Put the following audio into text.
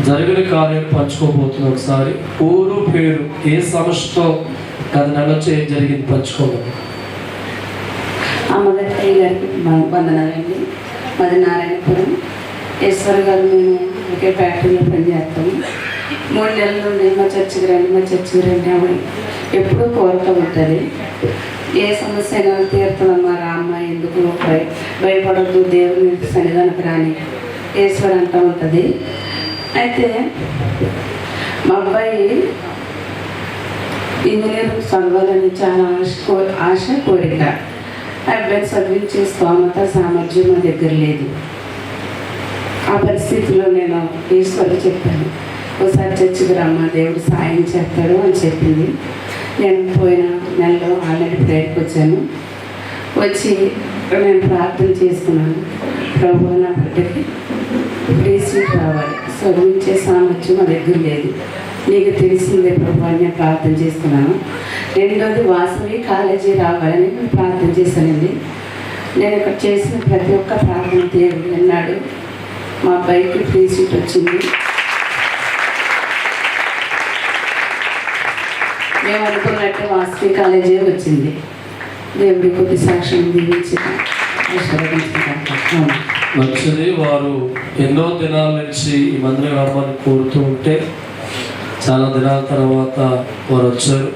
జరిగిన కార్యం పంచుకోబోతున్నా. ఒకసారి ఊరు పేరు ఏ సమస్యతో గత నెల జరిగింది పంచుకోవాలి. అమ్మగారి గారికి వందనాలండి. మాది నారాయణపురం. ఈశ్వర్ గారు మేము ఒకే ఫ్యాక్టరీలో పనిచేస్తాము. 3 నెలల నుండి మా చర్చికి రండి అని ఎప్పుడూ కోరిక ఉంటుంది. ఏ సమస్య అయినా తీరుతామమ్మా రామ్మ, ఎందుకు భయపడద్దు, దేవుని సన్నిధానికి రాని ఈశ్వర్ అంటూ ఉంటుంది. అయితే మా అబ్బాయి ఇంజనీర్ చదవాలని చాలా ఆశ కోరిక. ఆ అబ్బాయిని చదివించే స్తోమత సామర్థ్యం మా దగ్గర లేదు. ఆ పరిస్థితిలో నేను ఈశ్వరు చెప్పాను, ఒకసారి చర్చికి రమ్మ, దేవుడు సాయం చేస్తాడు అని చెప్పింది. నేను పోయిన నెలలో ఆల్రెడీ ప్రేయర్కి వచ్చాను. వచ్చి నేను ప్రార్థన చేసుకున్నాను, ప్రభు నా బిడ్డకి ఫ్రీ సీట్ రావాలి, చదివించే సామర్థ్యం మా దగ్గర లేదు, నీకు తెలిసిందే ప్రభు అని నేను ప్రార్థన చేస్తున్నాను. 2వది వాసవి కాలేజీ రావాలని నేను ప్రార్థన చేశానండి. నేను ఇక్కడ చేసిన ప్రతి ఒక్క ప్రార్థన దేవుడు విన్నాడు. మా అబ్బాయికి ఫ్రీ సీట్ వచ్చింది. మేము అనుకున్నట్టు వాసవి కాలేజీ వచ్చింది. దేవుడి కొద్ది సాక్ష్యం దీవించి మంచిది. వారు ఎన్నో దినాల నుంచి ఈ మందిరం రావాలని కోరుతూ ఉంటే చాలా దినాల తర్వాత వారు వచ్చారు.